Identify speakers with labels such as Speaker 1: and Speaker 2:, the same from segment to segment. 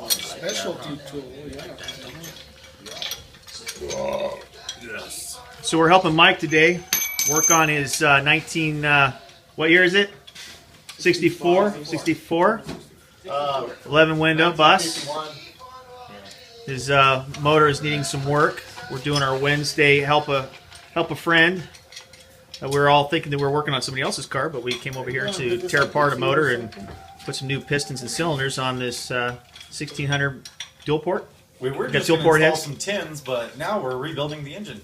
Speaker 1: Specialty tool,
Speaker 2: Yes.
Speaker 3: So we're helping Mike today work on his what year is it? 64? 64? 11 window bus. His motor is needing some work. We're doing our Wednesday help a friend. We were all thinking that we were working on somebody else's car, but we came over here to tear apart a motor and put some new pistons and cylinders on this 1600 dual port.
Speaker 2: We were
Speaker 3: Got
Speaker 2: just
Speaker 3: dual
Speaker 2: going to
Speaker 3: port
Speaker 2: install
Speaker 3: heads.
Speaker 2: some tins, but now we're rebuilding the engine.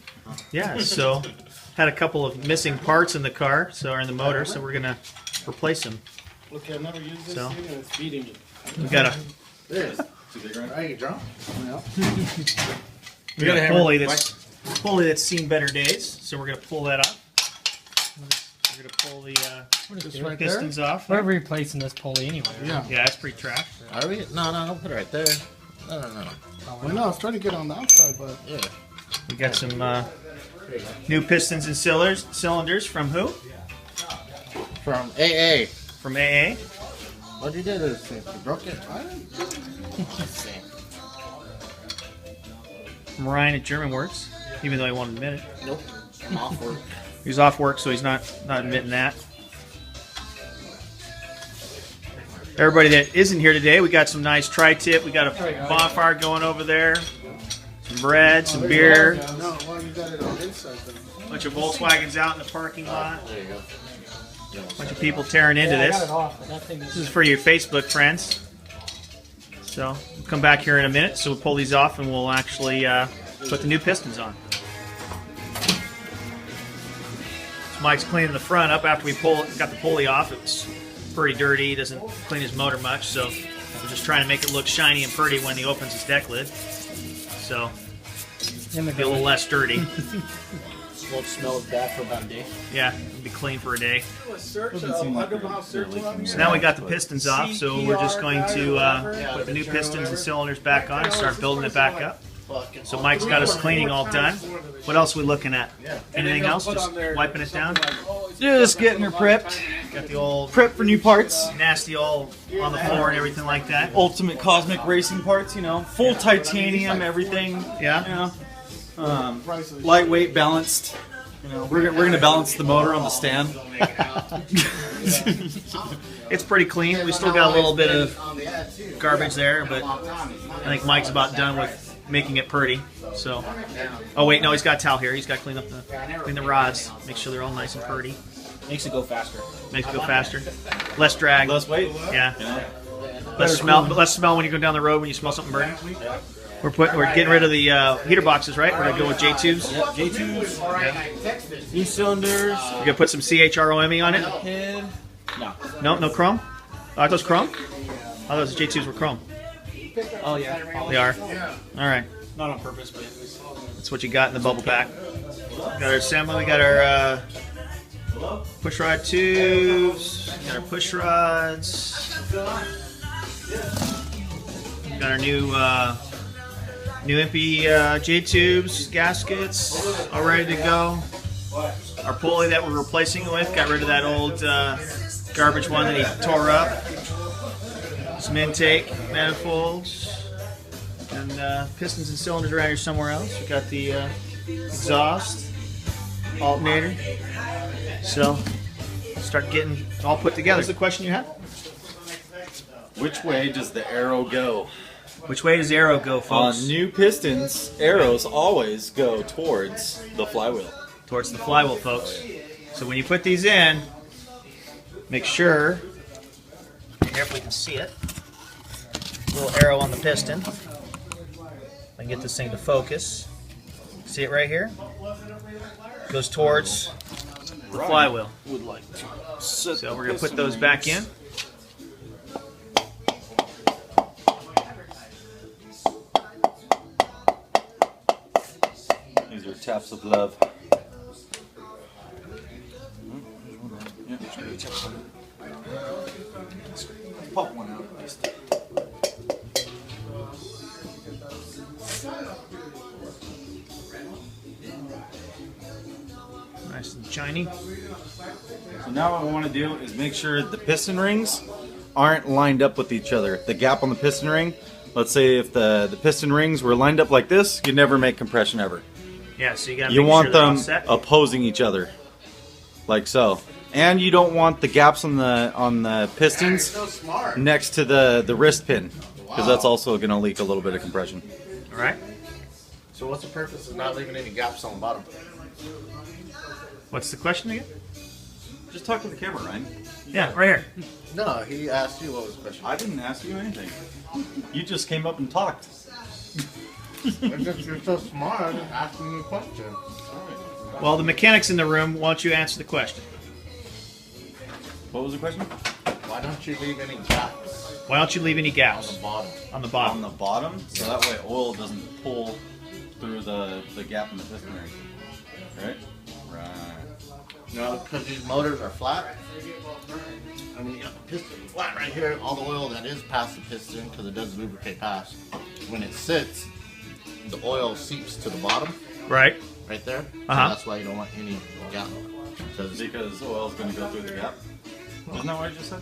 Speaker 3: Yeah, so had a couple of missing parts in the car, or in the motor, so we're gonna replace them.
Speaker 1: Okay, I've never used this
Speaker 3: So.
Speaker 1: thing and it's beating me.
Speaker 3: We got a
Speaker 1: There it is.
Speaker 2: Too big, right?
Speaker 1: Are you drunk? Yeah.
Speaker 3: we got a pulley that's seen better days, so we're gonna pull that off. We're gonna pull the
Speaker 1: right
Speaker 3: pistons off.
Speaker 4: We're replacing this pulley anyway. Right?
Speaker 1: Yeah.
Speaker 3: Yeah, that's pretty trash.
Speaker 5: Are we? No, don't put it right there. No.
Speaker 1: Well, no, I was trying to get on the outside, but
Speaker 5: Yeah.
Speaker 3: We got some new pistons and cylinders from who?
Speaker 5: From AA.
Speaker 3: From AA.
Speaker 5: What'd you do to this thing? You broke it?
Speaker 3: From Ryan at German Works, even though he won't admit it.
Speaker 5: Nope. I'm off work.
Speaker 3: He's off work, so he's not admitting that. Everybody that isn't here today, we got some nice tri-tip. We got a bonfire going over there. Some bread, some beer.
Speaker 1: no, well, you got it on the inside then.
Speaker 3: Bunch of Volkswagens out in the parking lot.
Speaker 5: There you go.
Speaker 3: Bunch of people tearing into
Speaker 4: I got
Speaker 3: this.
Speaker 4: it off, but that thing
Speaker 3: This is for your Facebook friends. So we'll come back here in a minute. So we'll pull these off and we'll actually put the new pistons on. So Mike's cleaning the front up after we got the pulley off. It was pretty dirty. He doesn't clean his motor much, so we're just trying to make it look shiny and pretty when he opens his deck lid. So it'll be a little less dirty.
Speaker 5: Won't smell as bad for about a day.
Speaker 3: Yeah, it'll be clean for a day. So
Speaker 1: So
Speaker 3: now we got the pistons off, so we're just going to put the new pistons and cylinders back on and start building it back up. So Mike's got us cleaning all done. What else are we looking at? Anything else? Just wiping it down?
Speaker 6: Just getting her prepped.
Speaker 3: Got the old
Speaker 6: Prep for new parts.
Speaker 3: nasty all on the floor and everything like that.
Speaker 6: Ultimate Cosmic Racing parts, full titanium, everything.
Speaker 3: Yeah?
Speaker 6: Lightweight, balanced. We're gonna balance the motor on the stand.
Speaker 3: It's pretty clean. We still got a little bit of garbage there, but I think Mike's about done with making it pretty. So, oh wait, no, he's got a towel here. He's got to clean the rods, make sure they're all nice and pretty.
Speaker 5: Makes it go faster.
Speaker 3: Makes it go faster, less drag.
Speaker 6: Less weight.
Speaker 3: Yeah. Less smell when you go down the road when you smell something burning. We're getting rid of the heater boxes, right? We're gonna go with J tubes.
Speaker 6: Yep, J2s. New cylinders.
Speaker 3: We're gonna put some CHROME on it.
Speaker 6: Head.
Speaker 3: No chrome. Are those chrome? Oh, those J tubes were chrome.
Speaker 6: Oh yeah.
Speaker 3: They are. All right.
Speaker 6: Not on purpose, but
Speaker 3: That's what you got in the bubble pack. Got our assembly. We got our push rod tubes. Got our push rods. We got our new Impy J tubes, gaskets, all ready to go. Our pulley that we're replacing with, got rid of that old garbage one that he tore up. Some intake manifolds and pistons and cylinders around here somewhere else. We got the exhaust, alternator. So start getting all put together. What's the question you have?
Speaker 2: Which way does the arrow go?
Speaker 3: Which way does the arrow go, folks?
Speaker 6: on new pistons, arrows always go towards the flywheel.
Speaker 3: Towards the flywheel, folks. So when you put these in, make sure, here if we can see it, little arrow on the piston. I can get this thing to focus. See it right here? Goes towards the flywheel.
Speaker 6: Would like to.
Speaker 3: So we're going to put those back in.
Speaker 2: These are taps of love.
Speaker 6: Pop one out at least.
Speaker 3: Nice and shiny.
Speaker 2: So now what we want to do is make sure the piston rings
Speaker 6: aren't lined up with each other. The gap on the piston ring, let's say if the piston rings were lined up like this, you'd never make compression ever.
Speaker 3: Yeah, so you got to
Speaker 6: You
Speaker 3: make
Speaker 6: want
Speaker 3: sure they're
Speaker 6: them
Speaker 3: offset.
Speaker 6: opposing each other, like so. And you don't want the gaps on the pistons
Speaker 1: So smart.
Speaker 6: next to the wrist pin, because that's also going to leak a little bit of compression.
Speaker 3: All right.
Speaker 5: So what's the purpose of not leaving any gaps on the bottom?
Speaker 3: What's the question again?
Speaker 6: Just talk to the camera, Ryan.
Speaker 3: Yeah, right here.
Speaker 5: No, he asked you what was the question.
Speaker 6: I didn't ask you anything. You just came up and talked.
Speaker 1: You're so smart. I'm just asking you a question.
Speaker 3: Well, the mechanics in the room, why don't you answer the question?
Speaker 6: What was the question?
Speaker 5: Why don't you leave any gaps
Speaker 3: Why don't you leave any
Speaker 5: on
Speaker 3: gaps
Speaker 5: the bottom?
Speaker 3: on the
Speaker 6: On
Speaker 3: bottom?
Speaker 6: the bottom, so that way oil doesn't pull through the gap in the piston ring. Right? Right.
Speaker 5: No, because these motors are flat. I mean, you got the piston flat right here. All the oil that is past the piston, because it does lubricate past. When it sits, the oil seeps to the bottom,
Speaker 3: Right.
Speaker 5: right there.
Speaker 3: Uh-huh.
Speaker 5: So that's why you don't want any gap.
Speaker 6: Because oil's going to go through the gap. Isn't that what I just said?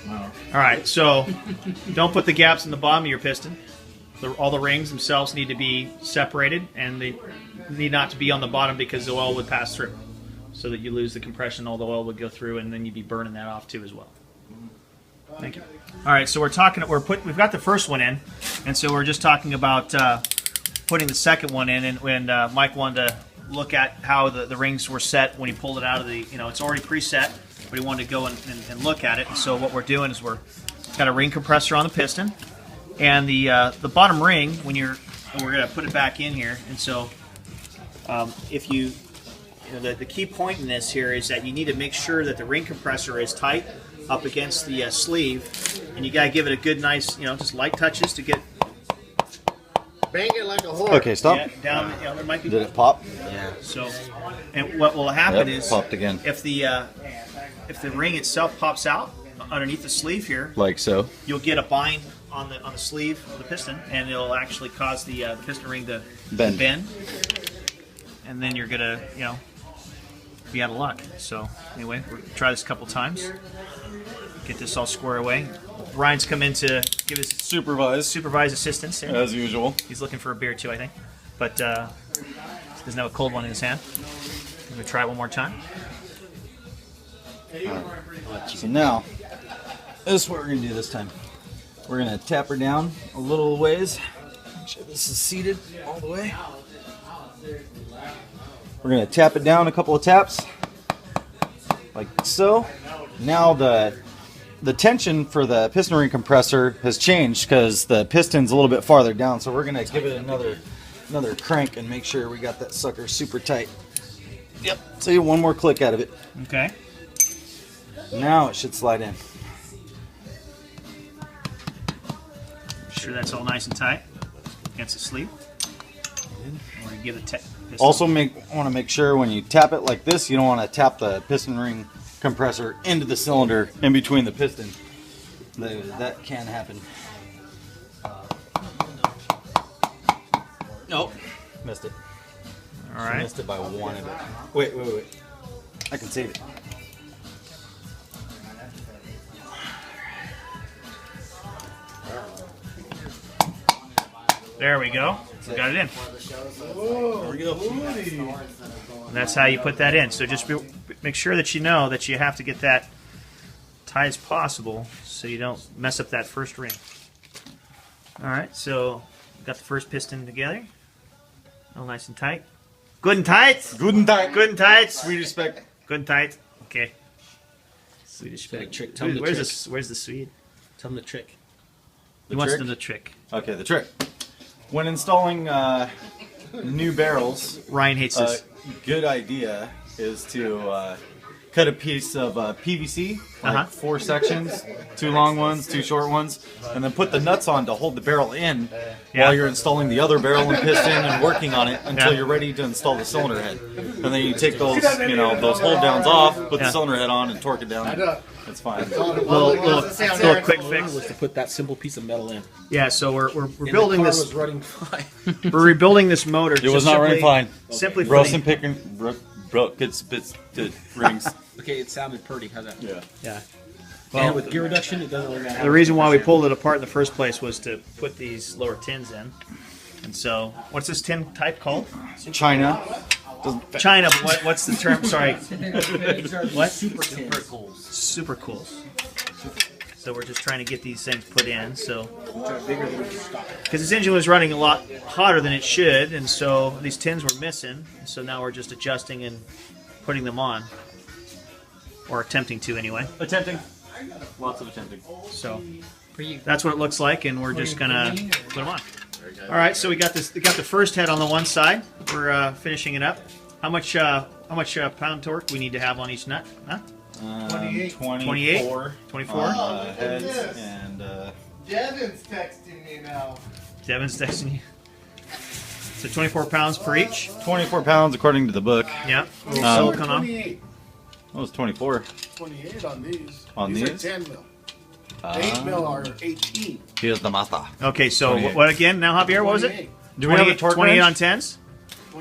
Speaker 3: All right, so don't put the gaps in the bottom of your piston. All the rings themselves need to be separated, and they need not to be on the bottom because the oil would pass through, so that you lose the compression. All the oil would go through, and then you'd be burning that off too as well. Thank you. All right, so we've got the first one in, and so we're just talking about putting the second one in, and when Mike wanted to look at how the rings were set when he pulled it out of the, it's already preset, but he wanted to go and look at it. And so what we're doing is we're got a ring compressor on the piston, and the bottom ring we're going to put it back in here. And so if the key point in this here is that you need to make sure that the ring compressor is tight up against the sleeve, and you got to give it a good, nice, just light touches to get
Speaker 5: Bang it like a horse.
Speaker 6: Okay, stop.
Speaker 3: down. There might be.
Speaker 6: Did it pop?
Speaker 5: Yeah.
Speaker 3: So, and what will happen
Speaker 6: Yep,
Speaker 3: is
Speaker 6: popped again.
Speaker 3: if the ring itself pops out underneath the sleeve here,
Speaker 6: Like so.
Speaker 3: you'll get a bind on the sleeve of the piston, and it'll actually cause the piston ring to
Speaker 6: Bend.
Speaker 3: and then you're gonna be out of luck. So anyway, we'll try this a couple times, get this all squared away. Ryan's come in to give his supervised assistance here.
Speaker 6: As usual.
Speaker 3: He's looking for a beer too, I think, but doesn't have a cold one in his hand. I'm gonna try it one more time.
Speaker 6: So now, this is what we're going to do this time. We're going to tap her down a little ways. Make sure this is seated all the way. We're going to tap it down a couple of taps, like so. Now the tension for the piston ring compressor has changed because the piston's a little bit farther down. So we're going to give it another crank and make sure we got that sucker super tight. Yep. So you one more click out of it.
Speaker 3: Okay.
Speaker 6: Now it should slide in.
Speaker 3: Sure that's all nice and tight against the sleeve. We're gonna give the piston.
Speaker 6: Also, want to make sure when you tap it like this, you don't want to tap the piston ring compressor into the cylinder in between the piston. That can happen. Nope, missed it.
Speaker 3: All right.
Speaker 6: Missed it by one of it. Wait. I can save it.
Speaker 3: There we go. We got it in.
Speaker 6: There we go.
Speaker 3: And that's how you put that in. So just make sure that you know that you have to get that tight as possible so you don't mess up that first ring. All right, so we've got the first piston together. All nice and tight. Good and tight.
Speaker 6: Guten Tag.
Speaker 3: Good and tight.
Speaker 6: Swedish spec.
Speaker 3: Good and tight. Okay. Swedish
Speaker 5: Like
Speaker 3: spec.
Speaker 5: trick. Tell him the
Speaker 3: Where's
Speaker 5: trick.
Speaker 3: where's the Swede?
Speaker 5: Tell him the trick.
Speaker 3: He wants to
Speaker 6: trick?
Speaker 3: know the trick.
Speaker 6: Okay, the trick. When installing new barrels,
Speaker 3: Ryan hates this.
Speaker 6: good idea is to cut a piece of PVC, like 4 sections, 2 long ones, 2 short ones, and then put the nuts on to hold the barrel in while you're installing the other barrel and piston and working on it until you're ready to install the cylinder head. And then you take those, those hold downs off, put the cylinder head on, and torque it down. It's fine.
Speaker 3: Little quick fix.
Speaker 5: Was to put that simple piece of metal in.
Speaker 3: Yeah, so we're
Speaker 5: And
Speaker 3: building
Speaker 5: the car
Speaker 3: this.
Speaker 5: was running fine.
Speaker 3: We're rebuilding this motor.
Speaker 6: It was not running fine.
Speaker 3: Simply
Speaker 6: Broken
Speaker 3: putting,
Speaker 6: picking, broke its bits to rings.
Speaker 5: Okay, it sounded pretty. How's that?
Speaker 6: Yeah.
Speaker 3: yeah. Well,
Speaker 7: and with gear reduction, it doesn't really matter.
Speaker 3: the reason why we pulled it apart in the first place was to put these lower tins in. And so, what's this tin type called?
Speaker 6: China.
Speaker 3: China, but what's the term? Sorry. What?
Speaker 7: Super cools.
Speaker 3: Super cools. So we're just trying to get these things put in. So, because this engine was running a lot hotter than it should, and so these tins were missing. So now we're just adjusting and putting them on, or attempting to anyway.
Speaker 6: Attempting. Lots of attempting.
Speaker 3: So
Speaker 4: For you.
Speaker 3: that's what it looks like, and we're just gonna put them on. All right, so we got this. We got the first head on the one side. We're finishing it up. How much pound torque we need to have on each nut? Huh?
Speaker 1: 28.
Speaker 6: 24.
Speaker 3: 24.
Speaker 6: Heads and
Speaker 1: Devin's texting me now.
Speaker 3: Devin's texting you. So 24 pounds per each.
Speaker 6: 24 pounds according to the book.
Speaker 3: Yeah. Silicone on.
Speaker 1: 28.
Speaker 6: That was 24.
Speaker 1: 28 on these.
Speaker 6: On
Speaker 1: these?
Speaker 6: these?
Speaker 1: Are 10 mil. 8 mil are 18.
Speaker 6: Here's the master.
Speaker 3: Okay, so
Speaker 6: 28.
Speaker 3: what again? Now, Javier, what was it?
Speaker 1: 28.
Speaker 6: Do we have a torque
Speaker 3: 28
Speaker 6: range?
Speaker 3: on 10s?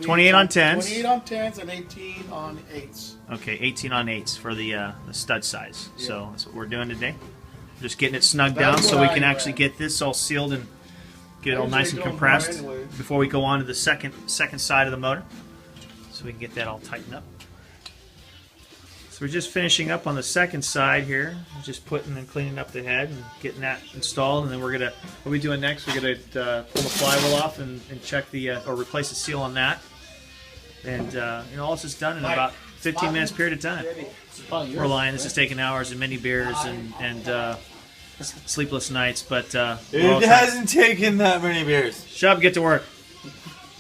Speaker 3: 28 on 10s.
Speaker 1: 28 on 10s and 18 on 8s.
Speaker 3: Okay, 18 on 8s for the stud size. So that's what we're doing today. Just getting it snugged down
Speaker 1: That's
Speaker 3: so
Speaker 1: what
Speaker 3: we can
Speaker 1: I-
Speaker 3: actually get this all sealed and get it all
Speaker 1: I
Speaker 3: nice and
Speaker 1: usually don't
Speaker 3: compressed
Speaker 1: know anyway.
Speaker 3: before we go on to the second side of the motor. So we can get that all tightened up. So we're just finishing up on the second side here. We're just putting and cleaning up the head and getting that installed. And then what are we doing next? We're gonna pull the flywheel off and check the or replace the seal on that. And all this is done in about 15 minutes period of time. We're lying. This is taking hours and many beers and sleepless nights, but we're all
Speaker 6: It
Speaker 3: trying-
Speaker 6: hasn't taken that many beers.
Speaker 3: Shut up, get to work.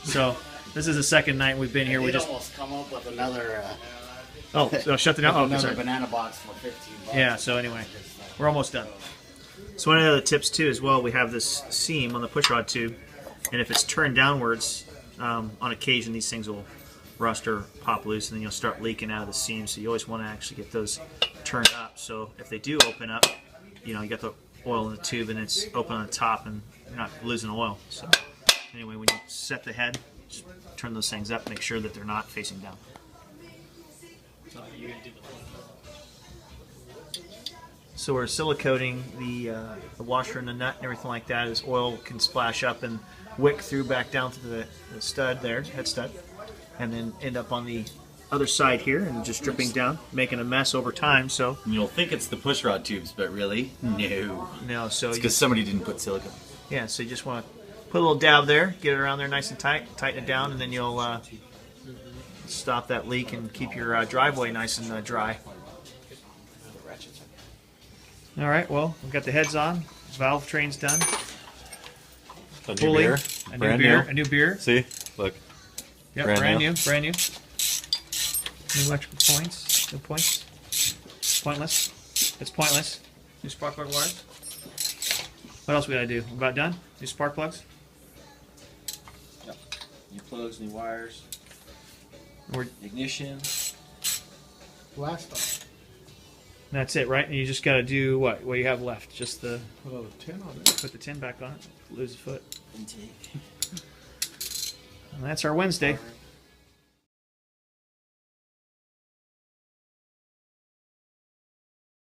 Speaker 3: So this is the second night we've been here. We
Speaker 5: We'd
Speaker 3: just
Speaker 5: almost come up with another
Speaker 3: shut it down. Oh,
Speaker 5: another
Speaker 3: sorry.
Speaker 5: banana box for $15.
Speaker 3: Yeah. So anyway, we're almost done. So one of the other tips too, as well, we have this seam on the pushrod tube, and if it's turned downwards, on occasion these things will rust or pop loose, and then you'll start leaking out of the seam. So you always want to actually get those turned up. So if they do open up, you got the oil in the tube and it's open on the top, and you're not losing oil. So anyway, when you set the head, just turn those things up, make sure that they're not facing down.
Speaker 4: So you're gonna do the
Speaker 3: So we're silicoating the washer and the nut and everything like that, as oil can splash up and wick through back down to the stud there, head stud, and then end up on the other side here and just dripping down, making a mess over time. So
Speaker 6: You'll think it's the pushrod tubes, but really, no.
Speaker 3: no, so
Speaker 6: It's
Speaker 3: you,
Speaker 6: because somebody didn't put silicone.
Speaker 3: yeah, so you just want to put a little dab there, get it around there nice and tight, tighten it down, and then you'll stop that leak and keep your driveway nice and dry. All right, well, we've got the heads on, valve train's done,
Speaker 6: A new
Speaker 3: pulley,
Speaker 6: beer.
Speaker 3: a
Speaker 6: Brand
Speaker 3: new beer,
Speaker 6: new.
Speaker 3: a new beer.
Speaker 6: See? Look.
Speaker 3: Yep,
Speaker 6: Brand
Speaker 3: brand
Speaker 6: new.
Speaker 3: new, brand new. New electrical points, no points. Pointless. It's pointless. New spark plug wires. What else we gotta do? We're about done? New spark plugs?
Speaker 7: New plugs, new wires,
Speaker 3: We're,
Speaker 7: ignition.
Speaker 1: Last time.
Speaker 3: that's it, right? And you just gotta do what? What do you have left? Just the
Speaker 1: Put a 10 on it.
Speaker 3: put the tin back on it, lose a foot.
Speaker 7: Intake.
Speaker 3: And that's our Wednesday.